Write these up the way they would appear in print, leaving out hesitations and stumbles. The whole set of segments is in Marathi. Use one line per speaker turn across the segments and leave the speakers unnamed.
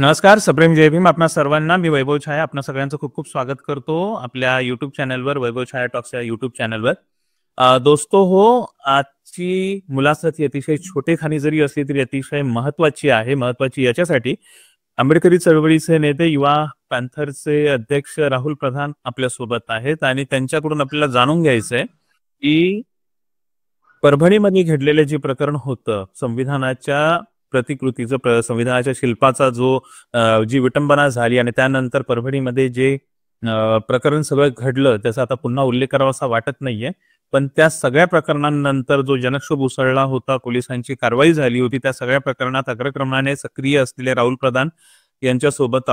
नमस्कार, सप्रेम जय भीम. आपणा सर्वांना मी वैभव छाया आपणा सगळ्यांचं खूप खूप स्वागत करतो आपल्या यूट्यूब चॅनलवर, वैभव छाया टॉक्स या यूट्यूब चॅनलवर. दोस्तो हो, आजची मुलाखत ही अतिशय छोटेखानी जरी असली तरी अतिशय महत्वाची आहे. महत्वाची याच्यासाठी आंबेडकरी चळवळीचे नेते, युवा पॅन्थरचे अध्यक्ष राहुल प्रधान आपल्यासोबत आहेत आणि त्यांच्याकडून आपल्याला जाणून घ्यायचंय की परभणीमध्ये घडलेले जे प्रकरण होतं, संविधानाच्या प्रतिकृतीचं, संविधानाच्या शिल्पाचा जी विटंबना झाली आणि त्यानंतर परभणीमध्ये जे प्रकरण सगळं घडलं त्याचा आता पुन्हा उल्लेख करावा असा वाटत नाहीये. पण त्या सगळ्या प्रकरणांनंतर जो जनक्षोभ उसळला होता, पोलिसांची कारवाई झाली होती, त्या सगळ्या प्रकरणात अग्रक्रमाने सक्रिय असलेले राहुल प्रधान यांच्यासोबत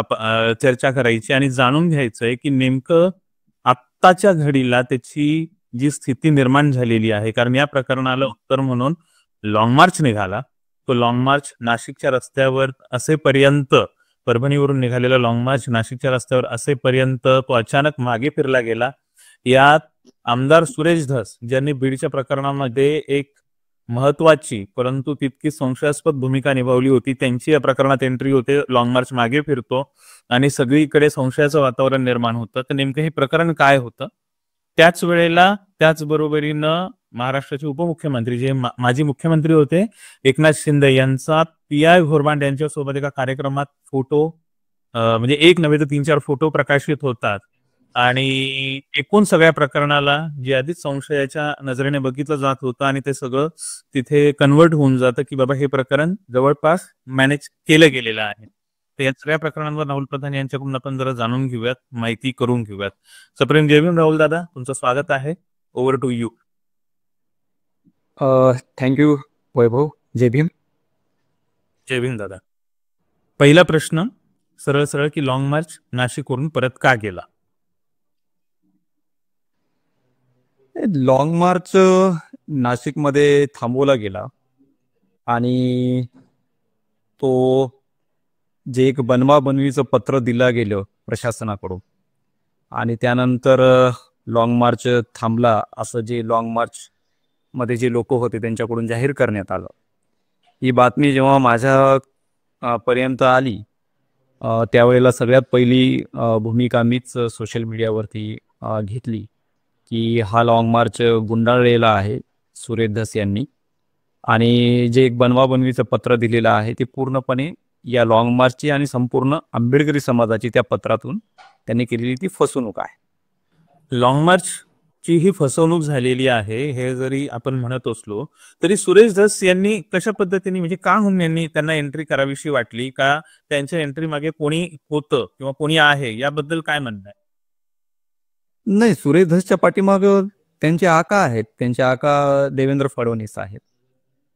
चर्चा करायची आणि जाणून घ्यायचंय की नेमकं आत्ताच्या घडीला त्याची जी स्थिती निर्माण झालेली आहे. कारण या प्रकरणाला उत्तर म्हणून लॉंग मार्च निघाला. तो लॉंग मार्च नाशिकच्या रस्त्यावर असेपर्यंत, परभणीवरून निघालेला लॉंग मार्च नाशिकच्या रस्त्यावर असेपर्यंत तो अचानक मागे फिरला गेला. यात आमदार सुरेश धस ज्यांनी बीडच्या प्रकरणामध्ये एक महत्वाची परंतु तितकी संशयास्पद भूमिका निभावली होती, त्यांची या प्रकरणात एंट्री होते. लॉंग मार्च मागे फिरतो आणि सगळीकडे संशयाचं वातावरण निर्माण होतं. तर नेमकं हे प्रकरण काय होतं? त्याच वेळेला त्याचबरोबरीनं महाराष्ट्राचे उपमुख्यमंत्री जे माजी मुख्यमंत्री होते एकनाथ शिंदे यांचा पी.आय. घोरबांड यांच्यासोबत एका कार्यक्रमात फोटो, म्हणजे एक नव्हे तर 3-4 फोटो प्रकाशित होतात आणि एकूण सगळ्या प्रकरणाला जे आधीच संशयाच्या नजरेने बघितलं जात होतं आणि ते सगळं तिथे कन्वर्ट होऊन जातं की बाबा हे प्रकरण जवळपास मॅनेज केलं गेलेलं आहे. तर या सगळ्या प्रकरणांवर राहुल प्रधान यांच्याकडून आपण जरा जाणून घेऊयात, माहिती करून घेऊयात. सप्रेम जय भीम राहुल दादा, तुमचं स्वागत आहे. Over to you.
Thank you Vaibhav. जय भीम.
जय भीम दादा. पहिला प्रश्न सरळ सरळ की लॉंग मार्च नाशिकवरून परत का गेला?
लॉंग मार्च नाशिकमध्ये थांबवला गेला आणि तो जे एक बनवाबनवीचं पत्र दिलं गेलं प्रशासनाकडून आणि त्यानंतर लॉंग मार्च थांबला असं जे लॉंग मार्च मध्ये जे लोक होते त्यांच्याकडून जाहीर करण्यात आलं. ही बातमी जेव्हा माझ्या पर्यंत आली त्यावेळेला सगळ्यात पहिली भूमिका मीच सोशल मीडियावरती घेतली की हा लॉंग मार्च गुंडाळलेला आहे सुरेश धस यांनी, आणि जे एक बनवाबनवीचं पत्र दिलेलं आहे ते पूर्णपणे या लॉंग मार्चची आणि संपूर्ण आंबेडकरी समाजाची त्या पत्रातून त्यांनी केलेली ती फसवणूक आहे.
लॉंग मार्च ची ही फसवणूक झालेली आहे हे जरी आपण म्हणत असलो तरी सुरेश धस यांनी कशा पद्धतीने, म्हणजे का म्हणून यांनी त्यांना एंट्री करावीशी वाटली, का त्यांच्या एंट्री मागे कोणी होतं किंवा कोणी आहे याबद्दल काय म्हणणं आहे?
नाही, सुरेश धसच्या पाठीमाग त्यांचे आका आहेत. त्यांचे आका देवेंद्र फडणवीस आहेत.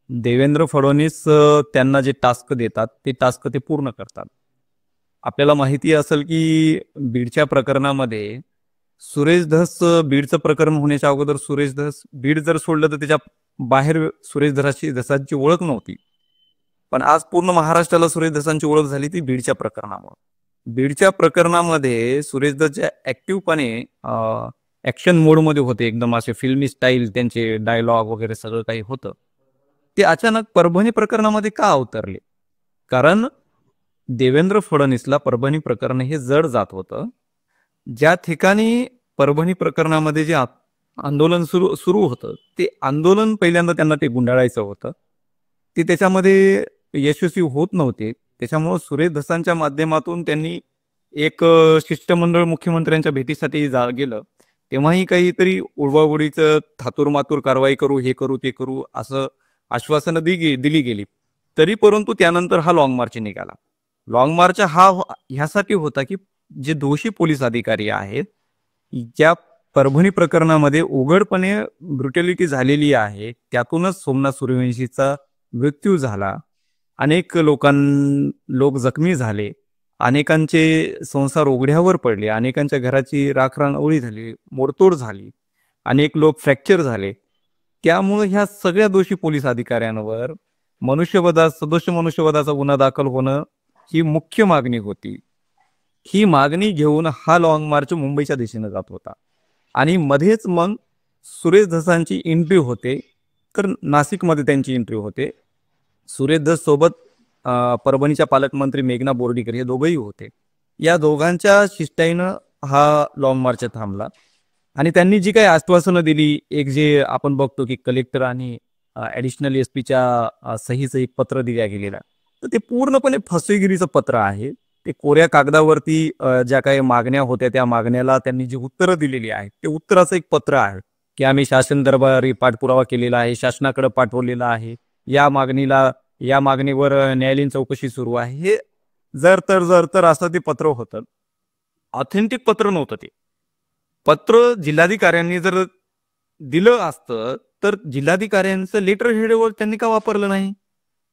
देवेंद्र फडणवीस त्यांना जे टास्क देतात ते टास्क ते पूर्ण करतात. आपल्याला माहिती असेल की बीडच्या प्रकरणामध्ये सुरेश धस, बीडचं प्रकरण होण्याच्या अगोदर सुरेश धस बीड जर सोडलं तर त्याच्या बाहेर सुरेश धसांची ओळख नव्हती. पण आज पूर्ण महाराष्ट्राला सुरेश धसांची ओळख झाली ती बीडच्या प्रकरणामुळे. बीडच्या प्रकरणामध्ये सुरेश धस ऍक्टिव्हपणे ऍक्शन मोडमध्ये होते, एकदम असे फिल्मी स्टाईल, त्यांचे डायलॉग वगैरे सगळं काही होतं. ते अचानक परभणी प्रकरणामध्ये का अवतरले? कारण देवेंद्र फडणवीसला परभणी प्रकरण हे जड जात होतं. ज्या ठिकाणी परभणी प्रकरणामध्ये जे आंदोलन सुरू होतं ते आंदोलन पहिल्यांदा त्यांना ते गुंडाळायचं होतं. ते त्याच्यामध्ये यशस्वी होत नव्हते. त्याच्यामुळे सुरेश धसांच्या माध्यमातून त्यांनी एक शिष्टमंडळ मुख्यमंत्र्यांच्या भेटीसाठी गेलं. तेव्हाही काहीतरी उडवाउडीचं थातूरमातूर कारवाई करू, हे करू ते करू असं आश्वासनं दिली गेली. तरी परंतु त्यानंतर हा लॉंग मार्च निघाला. लॉंग मार्च हा ह्यासाठी होता की जे दोषी पोलीस अधिकारी आहेत, ज्या परभणी प्रकरणामध्ये उघडपणे ब्रुटॅलिटी झालेली आहे, त्यातूनच सोमनाथ सूर्यवंशीचा मृत्यू झाला, अनेक लोक जखमी झाले, अनेकांचे संसार उघड्यावर पडले, अनेकांच्या घराची राखरानवळी झाली, मोडतोड झाली, अनेक लोक फ्रॅक्चर झाले. त्यामुळे ह्या सगळ्या दोषी पोलीस अधिकाऱ्यांवर सदोष मनुष्यवधाचा गुन्हा दाखल होणं ही मुख्य मागणी होती. ही मागणी घेऊन हा लॉंग मार्च मुंबईच्या दिशेने जात होता आणि मध्येच मग सुरेश धसांची एंट्री होते. तर नाशिकमध्ये त्यांची एंट्री होते. सुरेश धस सोबत परभणीच्या पालकमंत्री मेघना बोर्डीकर हे दोघंही होते. या दोघांच्या शिष्टाईनं हा लॉंग मार्च थांबला आणि त्यांनी जी काही आश्वासनं दिली, एक जे आपण बघतो की कलेक्टर आणि ॲडिशनल एसपीच्या सहीचं एक पत्र दिल्या गेलेलं आहे, तर ते पूर्णपणे फसवेगिरीचं पत्र आहे. ते कोऱ्या कागदावरती ज्या काही मागण्या होत्या त्या मागण्याला त्यांनी जी उत्तरं दिलेली आहेत ते उत्तराचं एक पत्र आहे की आम्ही शासन दरबारी पाठपुरावा केलेला आहे, शासनाकडे पाठवलेला आहे, या मागणीवर न्यायालयीन चौकशी सुरू आहे. हे जर तर असं ते पत्र होतं. ऑथेंटिक पत्र नव्हतं ते पत्र. जिल्हाधिकाऱ्यांनी जर दिलं असतं तर जिल्हाधिकाऱ्यांचं लेटर हेडवर त्यांनी का वापरलं नाही?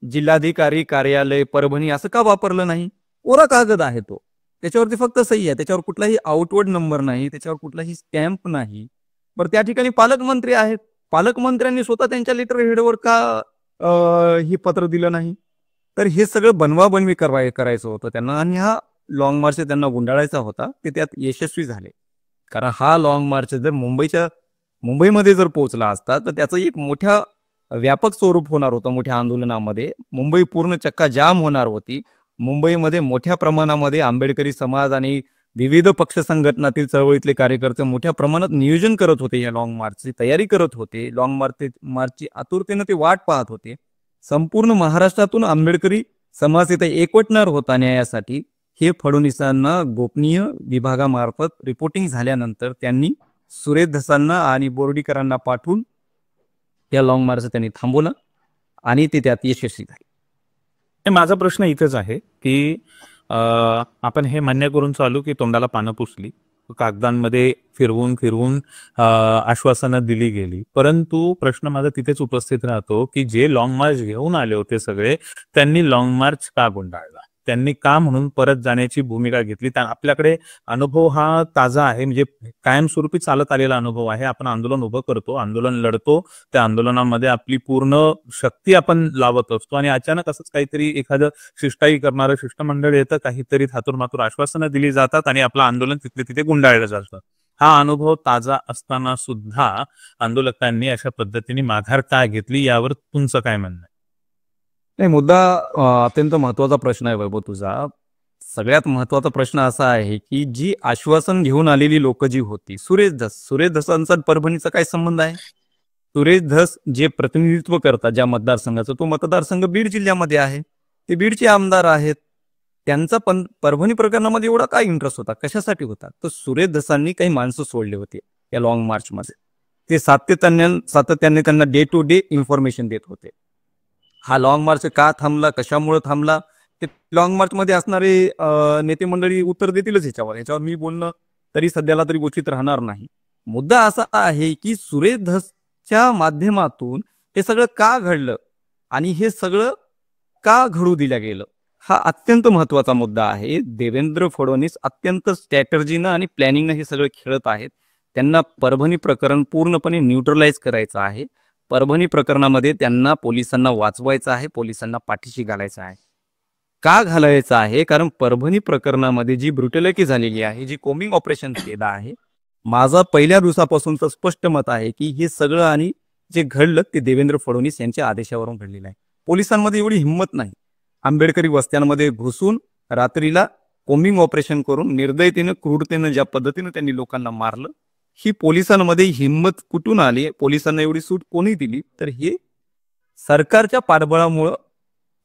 जिल्हाधिकारी कार्यालय परभणी असं का वापरलं नाही? कोरा कागद आहे तो, त्याच्यावरती फक्त सही आहे, त्याच्यावर कुठलाही आउटवर्ड नंबर नाही, त्याच्यावर कुठलाही स्टॅम्प नाही. बरं, त्या ठिकाणी पालकमंत्री आहेत, पालकमंत्र्यांनी स्वतः त्यांच्या लेटर हेडवर का हे पत्र दिलं नाही? तर हे सगळं बनवाबनवी करायचं होतं त्यांना आणि हा लॉंग मार्च त्यांना गुंडाळायचा होता. ते त्यात यशस्वी झाले. कारण हा लॉंग मार्च जर मुंबईमध्ये जर पोहोचला असता तर त्याचं एक मोठ्या व्यापक स्वरूप होणार होतं. मोठ्या आंदोलनामध्ये मुंबई पूर्ण चक्का जाम होणार होती. मुंबईमध्ये मोठ्या प्रमाणामध्ये आंबेडकरी समाज आणि विविध पक्ष संघटनातील चळवळीतले कार्यकर्ते मोठ्या प्रमाणात नियोजन करत होते, या लॉंग मार्चची तयारी करत होते. लॉंग मार्चची आतुरतेनं ते वाट पाहत होते. संपूर्ण महाराष्ट्रातून आंबेडकरी समाज इथे एकवटणार होता न्यायासाठी. हे फडणवीसांना गोपनीय विभागामार्फत रिपोर्टिंग झाल्यानंतर त्यांनी सुरेश धसांना आणि बोर्डीकरांना पाठवून या लॉंग मार्च त्यांनी थांबवलं आणि ते त्यात यशस्वी झाले.
माझा प्रश्न इथेच आहे की आपण हे मान्य करून चालू की तोंडाला पानं पुसली, कागदांमध्ये फिरवून आश्वासनं दिली गेली, परंतु प्रश्न माझा तिथेच उपस्थित राहतो की जे लॉंग मार्च घेऊन आले होते सगळे, त्यांनी लॉंग मार्च का गुंडाळला? त्यांनी का म्हणून परत जाण्याची भूमिका घेतली? आपल्याकडे अनुभव हा ताजा आहे, म्हणजे कायमस्वरूपी चालत आलेला अनुभव आहे. आपण आंदोलन उभं करतो, आंदोलन लढतो, त्या आंदोलनामध्ये आपली पूर्ण शक्ती आपण लावत असतो आणि अचानक असंच काहीतरी एखादं शिष्टाई करणारं शिष्टमंडळ येतं, काहीतरी थातुरमातुर आश्वासनं दिली जातात आणि आपलं आंदोलन तिथले तिथे गुंडाळलं जातं. हा अनुभव ताजा असताना सुद्धा आंदोलकांनी अशा पद्धतीने माघार का घेतली, यावर तुमचं काय म्हणणं आहे?
नाही, मुद्दा अत्यंत महत्वाचा प्रश्न आहे वैभव तुझा. सगळ्यात महत्वाचा प्रश्न असा आहे की जी आश्वासन घेऊन आलेली लोक जी होती, सुरेश धसांचा परभणीचा काय संबंध आहे? सुरेश धस जे प्रतिनिधित्व करतात ज्या मतदारसंघाचं, तो मतदारसंघ बीड जिल्ह्यामध्ये आहे. ते बीडचे आमदार आहेत. त्यांचा परभणी प्रकरणामध्ये एवढा काय इंटरेस्ट होता, कशासाठी होता? तर सुरेश धसांनी काही माणसं सोडले होते या लॉंग मार्चमध्ये. ते सातत्याने त्यांना डे टू डे इन्फॉर्मेशन देत होते. हा लॉंग मार्च का थांबला, कशामुळे थांबला, ते लॉंग मार्च मध्ये असणारे नेते मंडळी उत्तर देतीलच. याच्यावर मी बोलणं तरी सध्याला तरी उचित राहणार नाही. मुद्दा असा आहे की सुरेश धसच्या माध्यमातून हे सगळं का घडलं आणि हे सगळं का घडू दिलं गेलं, हा अत्यंत महत्वाचा मुद्दा आहे. देवेंद्र फडणवीस अत्यंत स्ट्रॅटर्जीनं आणि प्लॅनिंगनं हे सगळं खेळत आहेत. त्यांना परभणी प्रकरण पूर्णपणे न्यूट्रलाइज करायचं आहे. परभणी प्रकरणामध्ये त्यांना पोलिसांना वाचवायचं आहे, पोलिसांना पाठीशी घालायचं आहे. का घालायचं आहे? कारण परभणी प्रकरणामध्ये जी ब्रुटॅलिटी झालेली आहे, जी कोम्बिंग ऑपरेशन केलं आहे, माझा पहिल्या दिवसापासूनचं स्पष्ट मत आहे की हे सगळं आणि जे घडलं ते देवेंद्र फडणवीस यांच्या आदेशावरून घडलेलं आहे. पोलिसांमध्ये एवढी हिंमत नाही आंबेडकरी वस्त्यांमध्ये घुसून रात्रीला कोम्बिंग ऑपरेशन करून निर्दयतेनं क्रूरतेनं ज्या पद्धतीनं त्यांनी लोकांना मारलं, ही पोलिसांमध्ये हिंमत कुठून आली? पोलिसांना एवढी सूट कोणी दिली? तर हे सरकारच्या पाठबळामुळं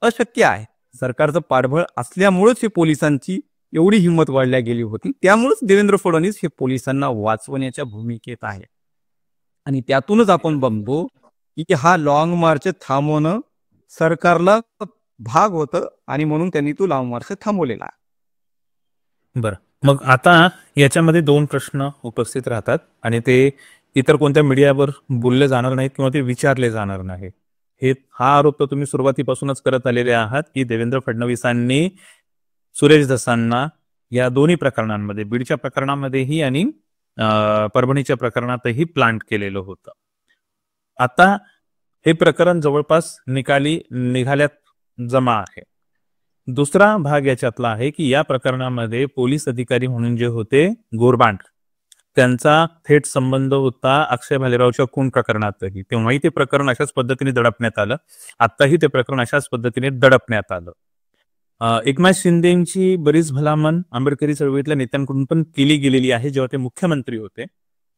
अशक्य आहे. सरकारचं पाठबळ असल्यामुळेच हे पोलिसांची एवढी हिंमत वाढल्या गेली होती. त्यामुळेच देवेंद्र फडणवीस हे पोलिसांना वाचवण्याच्या भूमिकेत आहे आणि त्यातूनच आपण बघतो की हा लॉंग मार्च थांबवणं सरकारला भाग होतं आणि म्हणून त्यांनी तो लॉंग मार्च थांबवलेला आहे.
बरं, मग आता याच्यामध्ये दोन प्रश्न उपस्थित राहतात आणि ते इतर कोणत्या मीडियावर बोलले जाणार नाहीत किंवा ते विचारले जाणार नाही. हा आरोप तर तुम्ही सुरुवातीपासूनच करत आलेले आहात की देवेंद्र फडणवीसांनी सुरेश धसांना या दोन्ही प्रकरणांमध्ये, बीडच्या प्रकरणामध्येही आणि परभणीच्या प्रकरणातही प्लांट केलेलं होतं. आता हे प्रकरण जवळपास निकाली निघाल्यात जमा आहे. दुसरा भाग याच्यातला आहे की या प्रकरणामध्ये पोलीस अधिकारी म्हणून जे होते गोरबांड, त्यांचा थेट संबंध होता अक्षय भालेरावच्या खून प्रकरणातही. तेव्हाही ते प्रकरण अशाच पद्धतीने दडपण्यात आलं, आताही ते प्रकरण अशाच पद्धतीने दडपण्यात आलं. एकनाथ शिंदेची बरीच भलामण आंबेडकरी चळवळीतल्या नेत्यांकडून पण केली गेलेली आहे. जेव्हा ते मुख्यमंत्री होते,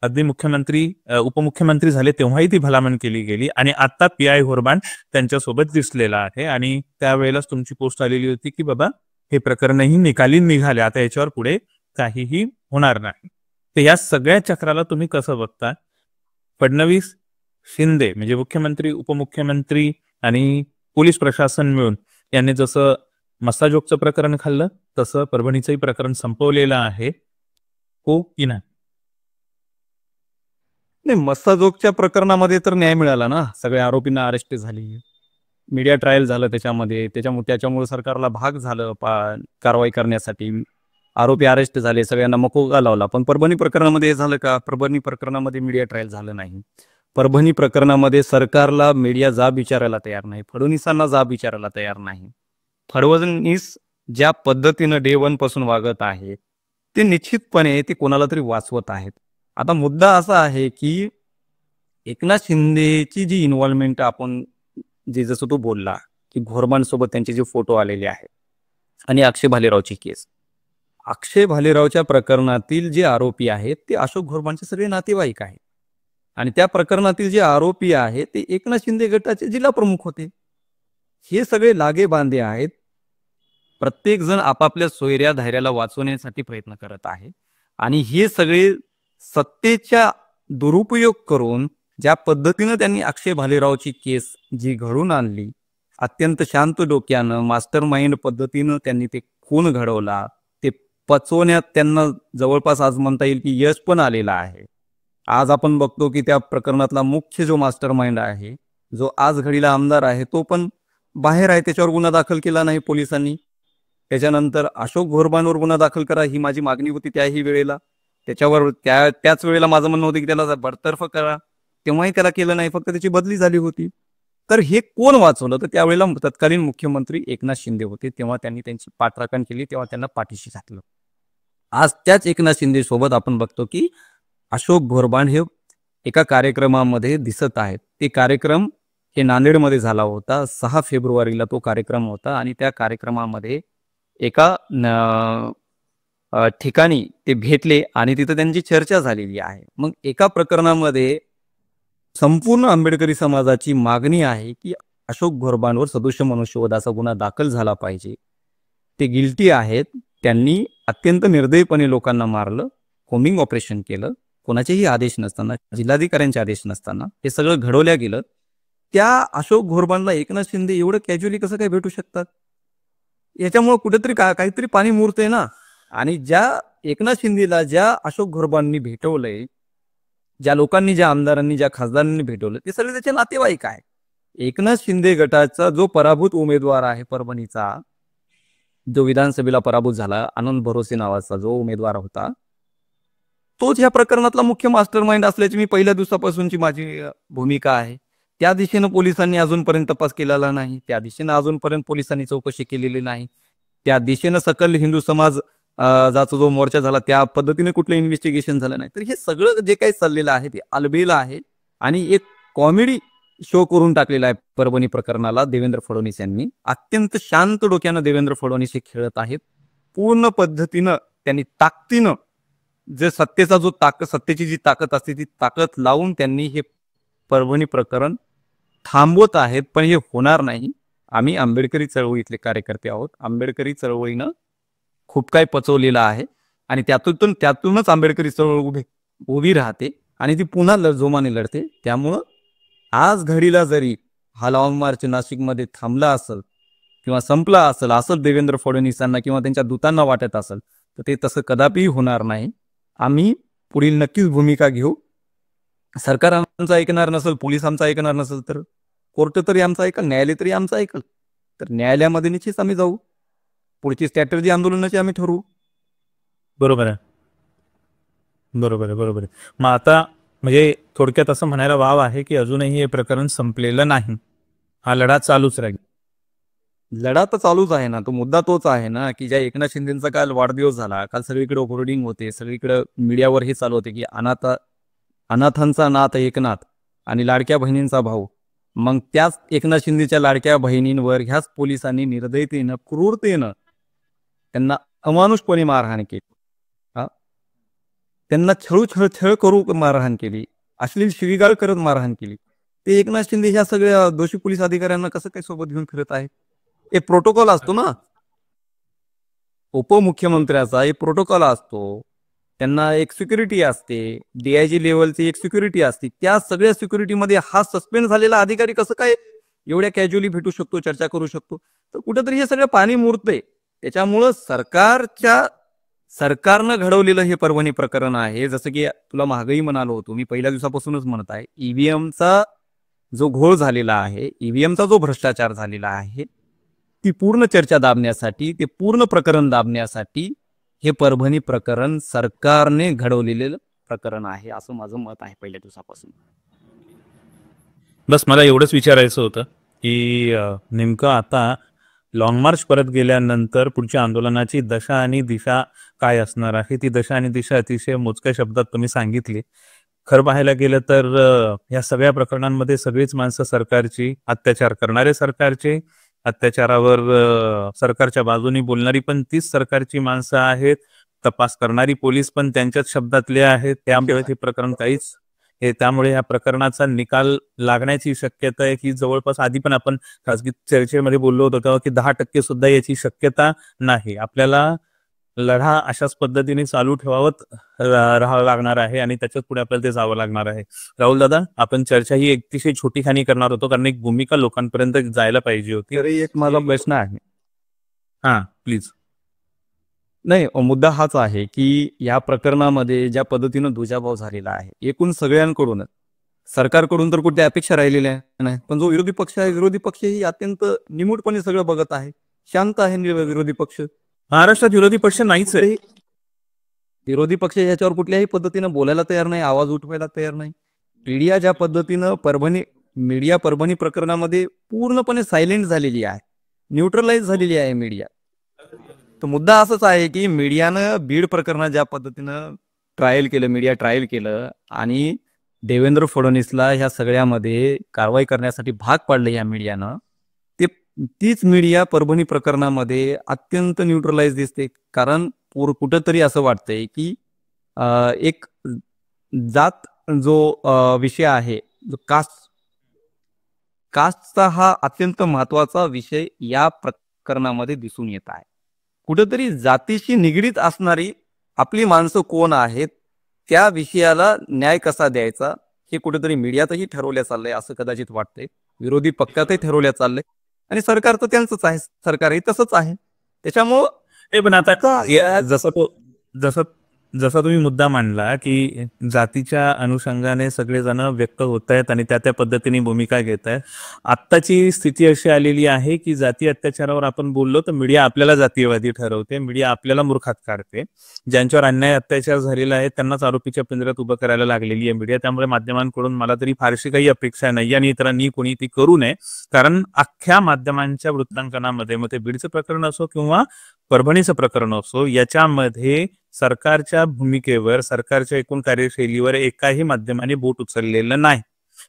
अगदी मुख्यमंत्री उपमुख्यमंत्री झाले तेव्हाही ती भलामण केली गेली. आणि आता पी.आय. घोरबाण त्यांच्यासोबत दिसलेला आहे. आणि त्यावेळेलाच तुमची पोस्ट आलेली होती की बाबा हे प्रकरणही निकाली निघाले, आता याच्यावर पुढे काहीही होणार नाही. तर या सगळ्या चक्राला तुम्ही कसं बघता? फडणवीस, शिंदे म्हणजे मुख्यमंत्री, उपमुख्यमंत्री आणि पोलीस प्रशासन मिळून यांनी जसं मस्साजोगचं प्रकरण खाल्लं तसं परभणीचंही प्रकरण संपवलेलं आहे, हो की नाही?
नाही, मस्साजोगच्या प्रकरणामध्ये तर न्याय मिळाला ना, सगळ्या आरोपींना अरेस्ट झाली, मीडिया ट्रायल झालं त्याच्यामध्ये, त्याच्यामुळे सरकारला भाग झालं कारवाई करण्यासाठी, आरोपी अरेस्ट झाले, सगळ्यांना मकोका लावला. पण परभणी प्रकरणामध्ये हे झालं का? परभणी प्रकरणामध्ये मीडिया ट्रायल झालं नाही. परभणी प्रकरणामध्ये सरकारला मीडिया जाब विचारायला तयार नाही, फडणवीसांना जाब विचारायला तयार नाही. फडणवीस ज्या पद्धतीनं डे 1 पासून वागत आहे ते निश्चितपणे ते कोणाला तरी वाचवत आहेत. आता मुद्दा असा आहे की एकनाथ शिंदेची जी इन्व्हॉल्वमेंट, आपण जे जसं तू बोलला की घोरबांसोबत त्यांचे जे फोटो आलेले आहेत आणि अक्षय भालेरावची केस, अक्षय भालेरावच्या प्रकरणातील जे आरोपी आहेत ते अशोक घोरबांचे सगळे नातेवाईक आहेत. आणि त्या प्रकरणातील जे आरोपी आहेत ते एकनाथ शिंदे गटाचे जिल्हा प्रमुख होते. हे सगळे लागे बांधे आहेत. प्रत्येक जण आपापल्या सोयऱ्या धैर्याला वाचवण्यासाठी प्रयत्न करत आहे. आणि हे सगळे सत्तेचा दुरुपयोग करून ज्या पद्धतीनं त्यांनी अक्षय भालेरावची केस जी घडून आणली, अत्यंत शांत डोक्यानं मास्टर माइंड पद्धतीनं त्यांनी ते खून घडवला, ते पचवण्यात त्यांना जवळपास आज म्हणता येईल की यश पण आलेलं आहे. आज आपण बघतो की त्या प्रकरणातला मुख्य जो मास्टर माइंड आहे, जो आज घडीला आमदार आहे, तो पण बाहेर आहे, त्याच्यावर गुन्हा दाखल केला नाही पोलिसांनी. त्याच्यानंतर अशोक घोरबांवर गुन्हा दाखल करा ही माझी मागणी होती त्याही वेळेला. त्याच्यावर त्याच वेळेला माझं म्हणणं होतं की त्याला बडतर्फ करा, तेव्हाही त्याला केलं नाही, फक्त त्याची बदली झाली होती. तर हे कोण वाचवलं? तर त्यावेळेला तत्कालीन मुख्यमंत्री एकनाथ शिंदे होते. तेव्हा त्यांनी त्यांची पाठराखण केली, तेव्हा त्यांना पाठीशी घातलं. आज त्याच एकनाथ शिंदे सोबत आपण बघतो की अशोक घोरबाण हे एका कार्यक्रमामध्ये दिसत आहेत. ते कार्यक्रम हे नांदेडमध्ये झाला होता. 6 फेब्रुवारीला तो कार्यक्रम होता. आणि त्या कार्यक्रमामध्ये एका ठिकाणी ते भेटले आणि तिथं त्यांची चर्चा झालेली आहे. मग एका प्रकरणामध्ये संपूर्ण आंबेडकरी समाजाची मागणी आहे की अशोक घोरबांवर सदोष मनुष्यवधाचा गुन्हा दाखल झाला पाहिजे. ते गिल्टी आहेत, त्यांनी अत्यंत निर्दयीपणे लोकांना मारलं, कोमिंग ऑपरेशन केलं, कोणाचेही आदेश नसताना, जिल्हाधिकाऱ्यांचे आदेश नसताना हे सगळं घडवल्या गेलं. त्या अशोक घोरबांना एकनाथ शिंदे एवढं कॅज्युअली कसं काय भेटू शकतात? याच्यामुळे कुठेतरी काहीतरी पाणी मुरतंय ना. आणि ज्या एकनाथ शिंदेला ज्या अशोक घोरबांनी भेटवलंय, ज्या लोकांनी, ज्या आमदारांनी, ज्या खासदारांनी भेटवलं, ते सगळे त्याचे नातेवाईक आहे. एकनाथ शिंदे गटाचा जो पराभूत उमेदवार आहे परभणीचा, जो विधानसभेला पराभूत झाला, आनंद भरोसे नावाचा जो उमेदवार होता, तोच या प्रकरणातला मुख्य मास्टर माइंड असल्याची मी पहिल्या दिवसापासूनची माझी भूमिका आहे. त्या दिशेनं पोलिसांनी अजूनपर्यंत तपास केलेला नाही, त्या दिशेनं अजूनपर्यंत पोलिसांनी चौकशी केलेली नाही, त्या दिशेनं सकल हिंदू समाज जाचा जो मोर्चा झाला त्या पद्धतीने कुठलं इन्व्हेस्टिगेशन झालं नाही. तर हे सगळं जे काही चाललेलं आहे ते अलबेला आहे आणि एक कॉमेडी शो करून टाकलेला आहे परभणी प्रकरणाला देवेंद्र फडणवीस यांनी. अत्यंत शांत डोक्यानं देवेंद्र फडणवीस हे खेळत आहेत. पूर्ण पद्धतीनं त्यांनी ताकदीनं जे सत्तेची जी ताकद असते ती ताकद लावून त्यांनी हे परभणी प्रकरण थांबवत आहेत. पण हे होणार नाही. आम्ही आंबेडकरी चळवळीतले कार्यकर्ते आहोत. आंबेडकरी चळवळीनं खूप काही पचवलेलं आहे आणि त्यातूनच आंबेडकरी चळवळ उभी राहते आणि ती पुन्हा जोमाने लढते. त्यामुळं आज घडीला जरी हा लॉंग मार्च नाशिकमध्ये थांबला असेल किंवा संपला असेल असं देवेंद्र फडणवीसांना किंवा त्यांच्या दूतांना वाटत असेल तर ते तसं कदापि होणार नाही. आम्ही पुढील नक्कीच भूमिका घेऊ. सरकार आमचं ऐकणार नसेल, पोलीस आमचं ऐकणार नसेल तर कोर्ट तरी आमचं ऐकल, न्यायालय तरी आमचं ऐकल. तर न्यायालयामध्ये निश्चित आम्ही जाऊ. पुढची स्ट्रॅटेजी आंदोलनाची आम्ही ठरवू.
बरोबर आहे, बरोबर आहे, बरोबर आहे. मग आता म्हणजे थोडक्यात असं म्हणायला वाव आहे की अजूनही हे प्रकरण संपलेलं नाही, हा लढा चालूच राहील.
लढा तर चालूच आहे ना. तो मुद्दा तोच आहे ना की ज्या एकनाथ शिंदेचा काल वाढदिवस झाला, काल सगळीकडे होर्डिंग होते, सगळीकडे मीडियावर हे चालू होते की अनाथांचा नाथ एकनाथ आणि लाडक्या बहिणींचा भाऊ मग त्याच एकनाथ शिंदेच्या लाडक्या बहिणींवर ह्याच पोलिसांनी निर्दयतेनं क्रूरतेनं त्यांना अमानुषपणे मारहाण केली. हा, त्यांना छळ करू मारहाण केली, अश्लील शिवीगाळ करत मारहाण केली. ते एकनाथ शिंदे ह्या सगळ्या दोषी पोलीस अधिकाऱ्यांना कसं काय सोबत घेऊन फिरत आहे? एक प्रोटोकॉल असतो ना, उपमुख्यमंत्र्याचा एक प्रोटोकॉल असतो, त्यांना एक सिक्युरिटी असते, DIG लेवलची एक सिक्युरिटी असते. त्या सगळ्या सिक्युरिटीमध्ये हा सस्पेंड झालेला अधिकारी कसं काय एवढ्या कॅज्युअली भेटू शकतो, चर्चा करू शकतो? तर कुठेतरी हे सगळं पाणी मुरतंय. त्याच्यामुळं सरकारनं घडवलेलं हे परभणी प्रकरण आहे. जसं की तुला मागही म्हणालो होतो, मी पहिल्या दिवसापासूनच म्हणत आहे, ईव्हीएमचा जो घोळ झालेला आहे, ईव्हीएमचा जो भ्रष्टाचार झालेला आहे, ती पूर्ण चर्चा दाबण्यासाठी, ते पूर्ण प्रकरण दाबण्यासाठी हे परभणी प्रकरण सरकारने घडवलेलं प्रकरण आहे, असं माझं मत आहे पहिल्या दिवसापासून.
बस मला एवढंच विचारायचं होतं की नेमकं आता लॉंग मार्च परत गेल्यानंतर पुढच्या आंदोलनाची दशा आणि दिशा काय असणार आहे. ती दशा आणि दिशा अतिशय मोजक्या शब्दात तुम्ही सांगितली. खरं पाहायला गेलं तर या सगळ्या प्रकरणांमध्ये सगळीच माणसं सरकारची, अत्याचार करणारे सरकारचे, अत्याचारावर सरकारच्या बाजूनी बोलणारी पण तीच सरकारची माणसं आहेत, तपास करणारी पोलीस पण त्यांच्याच शब्दातले आहेत. त्यामुळे हे प्रकरण काहीच त्यामुळे या प्रकरणाचा निकाल लागण्याची शक्यता आहे की जवळपास आधी पण आपण खासगी चर्चेमध्ये बोललो होतो तेव्हा की 10% सुद्धा याची शक्यता नाही. आपल्याला लढा अशाच पद्धतीने चालू ठेवावत राहावं लागणार आहे आणि त्याच्यात पुढे आपल्याला ते जावं लागणार आहे. राहुल दादा, आपण चर्चा ही अतिशय छोटी खाणी करणार होतो कारण एक भूमिका लोकांपर्यंत जायला पाहिजे होती.
तरी एक माझा प्रश्न आहे.
हा, प्लीज.
नाही, मुद्दा हाच आहे की या प्रकरणामध्ये ज्या पद्धतीनं दुजाभाव झालेला आहे एकूण सगळ्यांकडूनच, सरकारकडून तर कुठे अपेक्षा राहिलेल्या नाही, पण जो विरोधी पक्ष आहे, विरोधी पक्ष ही अत्यंत निमूटपणे सगळं बघत आहे, शांत आहे विरोधी पक्ष.
महाराष्ट्रात विरोधी पक्ष नाहीच आहे.
विरोधी पक्ष याच्यावर कुठल्याही पद्धतीनं बोलायला तयार नाही, आवाज उठवायला तयार नाही. मीडिया ज्या पद्धतीनं परभणी प्रकरणामध्ये पूर्णपणे सायलेंट झालेली आहे, न्यूट्रलाइज झालेली आहे मीडिया. तर मुद्दा असाच आहे की मीडियानं बीड प्रकरणात ज्या पद्धतीनं मीडिया ट्रायल केलं आणि देवेंद्र फडणवीसला ह्या सगळ्यामध्ये कारवाई करण्यासाठी भाग पाडलं या मीडियानं, तीच मीडिया परभणी प्रकरणामध्ये अत्यंत न्यूट्रलाइज दिसते. कारण कुठंतरी असं वाटतंय की एक जात जो विषय आहे, जो कास्टचा हा अत्यंत महत्वाचा विषय या प्रकरणामध्ये दिसून येत आहे. कुठेतरी जातीशी निगडीत असणारी आपली माणसं कोण आहेत, त्या विषयाला न्याय कसा द्यायचा हे कुठेतरी मीडियातही ठरवल्या चाललंय असं कदाचित वाटतंय, विरोधी पक्षातही ठरवल्या चाललंय आणि सरकार तर त्यांचंच आहे, सरकारही तसंच आहे. त्याच्यामुळं
पण आता जसा तुम्ही मुद्दा मांडला की जातीच्या अनुषंगाने सगळेजण व्यक्त होत आहेत आणि त्या पद्धतीने भूमिका घेत आहेत. आत्ताची स्थिती अशी आलेली आहे की जाती अत्याचारावर आपण बोललो तर मीडिया आपल्याला जातीयवादी ठरवते, मीडिया आपल्याला मूर्खात काढते. ज्यांच्यावर अन्याय अत्याचार झालेला आहे त्यांनाच आरोपीच्या पिंजऱ्यात उभं करायला लागलेली आहे मीडिया. त्यामुळे माध्यमांकडून मला तरी फारशी काही अपेक्षा नाही आणि इतरांनी कोणी ती करू नये. कारण अख्ख्या माध्यमांच्या वृत्तांकनामध्ये, मग ते बीडचं प्रकरण असो किंवा परभणीचं प्रकरण असो, याच्यामध्ये सरकारच्या भूमिकेवर, सरकारच्या एकूण कार्यशैलीवर एकाही माध्यमाने बोट उचललेलं नाही.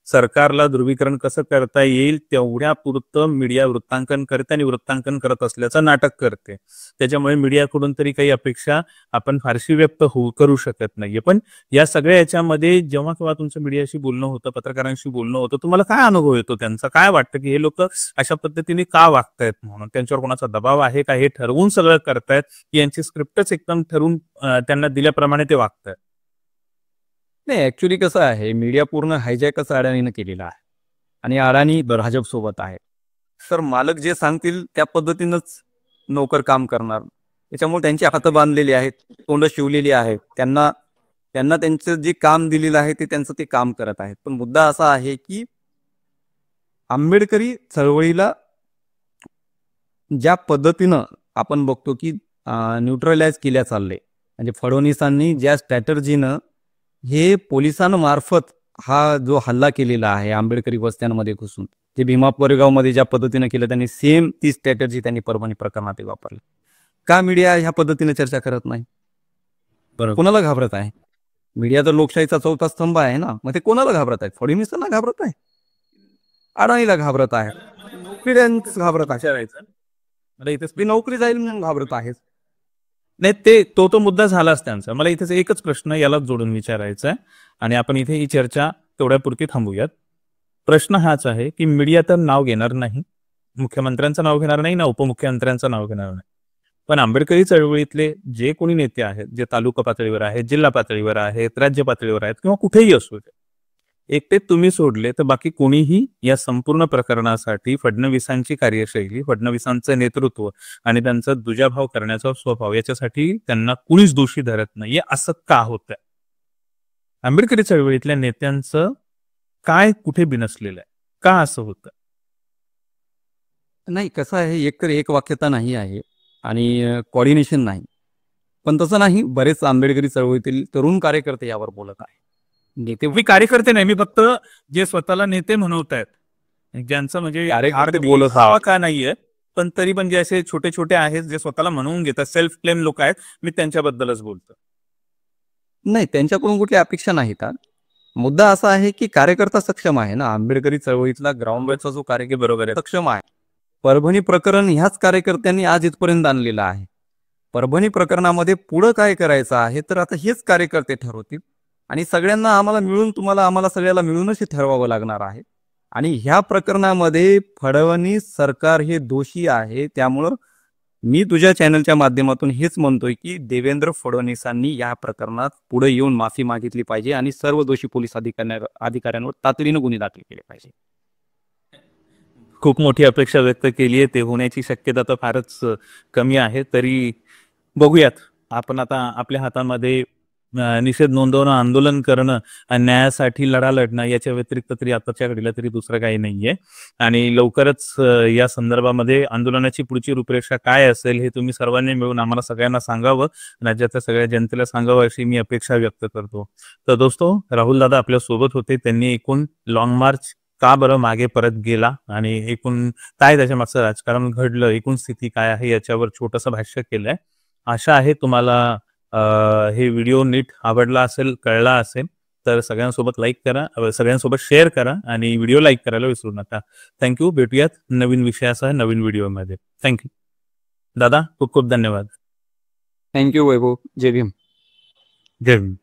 सरकारला ध्रुवीकरण कसं करता येईल तेवढ्या पुरतं मीडिया वृत्तांकन करते आणि वृत्तांकन करत असल्याचं नाटक करते. त्याच्यामुळे मीडियाकडून तरी काही अपेक्षा आपण फारशी व्यक्त करू शकत नाहीये. पण या सगळ्या याच्यामध्ये जेव्हा केव्हा तुमचं मीडियाशी बोलणं होतं, पत्रकारांशी बोलणं होतं, तुम्हाला काय अनुभव येतो त्यांचा? काय वाटतं की हे लोक अशा पद्धतीने का वागतायत म्हणून? त्यांच्यावर कोणाचा दबाव आहे का? हे ठरवून सगळं करतायत की यांची स्क्रिप्टच एकदम ठरवून त्यांना दिल्याप्रमाणे ते वागतायत?
नाही, ऍक्च्युली कसं आहे, मीडिया पूर्ण हायजॅकच अडाणीनं केलेला आहे आणि अडाणी भाजप सोबत आहे. तर मालक जे सांगतील त्या पद्धतीनंच नोकर काम करणार. त्याच्यामुळे त्यांची हातं बांधलेली आहेत, तोंड शिवलेली आहेत. त्यांना त्यांचं जे काम दिलेलं आहे ते त्यांचं ते काम करत आहेत. पण मुद्दा असा आहे की आंबेडकरी चळवळीला ज्या पद्धतीनं आपण बघतो की न्यूट्रलाइज केल्या चालले, म्हणजे फडणवीसांनी ज्या स्ट्रॅटर्जीनं हे पोलिसांमार्फत हा जो हल्ला केलेला आहे आंबेडकरी वस्त्यांमध्ये घुसून, जे भीमा कोरेगावमध्ये ज्या पद्धतीने केलं, त्यांनी सेम ती स्ट्रॅटर्जी त्यांनी परभणी प्रकरणात वापरली. का मीडिया ह्या पद्धतीने चर्चा करत नाही? कोणाला घाबरत आहे? मीडिया तर लोकशाहीचा चौथा स्तंभ आहे ना, मग ते कोणाला घाबरत आहे? फडणवीसांना घाबरत आहे. अडाणीला घाबरत आहे, नोकरीला घाबरत आहे.
विचारायचं मला इथेच
मी नोकरी जाईल म्हणून घाबरत आहे.
नाही, ते तो मुद्दा झालाच त्यांचा. मला इथेच एकच प्रश्न यालाच जोडून विचारायचा आहे आणि आपण इथे ही चर्चा तेवढ्यापुरती थांबूयात. प्रश्न हाच आहे की मीडिया तर नाव घेणार नाही, मुख्यमंत्र्यांचं नाव घेणार नाही ना उपमुख्यमंत्र्यांचं नाव घेणार नाही, पण आंबेडकरी चळवळीतले जे कोणी नेते आहेत, जे तालुका पातळीवर आहेत, जिल्हा पातळीवर आहेत, राज्य पातळीवर आहेत किंवा कुठेही असू दे, एकटे तुम्ही सोडले तर बाकी कोणीही या संपूर्ण प्रकरणासाठी फडणवीसांची कार्यशैली, फडणवीसांचं नेतृत्व आणि त्यांचा दुजाभाव करण्याचा स्वभाव याच्यासाठी त्यांना कुणीच दोषी धरत नाहीये. असं का होतंय? आंबेडकरी चळवळीतल्या नेत्यांचं काय कुठे बिनसलेलं आहे? का असं होतं?
नाही, कसं आहे, एकतर एक वाक्यता नाही आहे आणि कोऑर्डिनेशन नाही. पण तसं नाही, बरेच आंबेडकरी चळवळीतील तरुण कार्यकर्ते यावर बोलत आहे. नेते
मी कार्यकर्ते नाही, मी फक्त जे स्वतःला नेते म्हणवतायत, ज्यांचं म्हणजे
कार्यकर्ते बोलत
हवा का नाहीये, पण तरी पण जे असे छोटे छोटे आहेत जे स्वतःला म्हणवून घेतात, सेल्फ क्लेम लोक आहेत, मी त्यांच्याबद्दलच बोलतो.
नाही, त्यांच्याकडून कुठली अपेक्षा नाहीत. मुद्दा असा आहे की कार्यकर्ता सक्षम आहे ना, आंबेडकरी चळवळीतला ग्राउंडवरचा जो कार्यकर्ता
बरोबर आहे.
सक्षम आहे. परभणी प्रकरण ह्याच कार्यकर्त्यांनी आज इथपर्यंत आणलेलं आहे. परभणी प्रकरणामध्ये पुढं काय करायचं आहे तर आता हेच कार्यकर्ते ठरवतील आणि सगळ्यांना आम्हाला सगळ्याला मिळूनच हे ठरवावं लागणार आहे. आणि ह्या प्रकरणामध्ये फडणवीस सरकार हे दोषी आहे. त्यामुळं मी तुझ्या चॅनलच्या माध्यमातून हेच म्हणतोय की देवेंद्र फडणवीसांनी या प्रकरणात पुढे येऊन माफी मागितली पाहिजे आणि सर्व दोषी पोलीस अधिकाऱ्यांवर तातडीनं गुन्हे दाखल केले पाहिजे.
खूप मोठी अपेक्षा व्यक्त केली आहे, ते होण्याची शक्यता तर फारच कमी आहे. तरी बघूयात. आपण आता आपल्या हातामध्ये निषेध नोंदवणं, आंदोलन करणं आणि न्यायासाठी लढा लढणं याच्या व्यतिरिक्त तरी आताच्या घडीला तरी दुसरं काही नाहीये. आणि लवकरच या संदर्भामध्ये आंदोलनाची पुढची रूपरेषा काय असेल हे तुम्ही सर्वांनी मिळून आम्हाला सगळ्यांना सांगावं, राज्याच्या सगळ्या जनतेला सांगावं अशी मी अपेक्षा व्यक्त करतो. तर दोस्तो, राहुल दादा आपल्या सोबत होते. त्यांनी एकूण लॉंग मार्च का बरं मागे परत गेला आणि एकूण काय त्याच्या मागचं राजकारण घडलं, एकूण स्थिती काय आहे याच्यावर छोटंसं भाष्य केलंय. आशा आहे तुम्हाला हे व्हिडिओ नीट आवडला असेल, कळला असेल. तर सगळ्यांसोबत लाईक करा, सगळ्यांसोबत शेअर करा आणि व्हिडिओ लाईक करायला विसरू नका. थँक्यू. भेटूयात नवीन विषयासह नवीन व्हिडिओमध्ये. थँक्यू दादा, खूप खूप धन्यवाद.
थँक्यू वैभव. जय भीम.
जय भीम.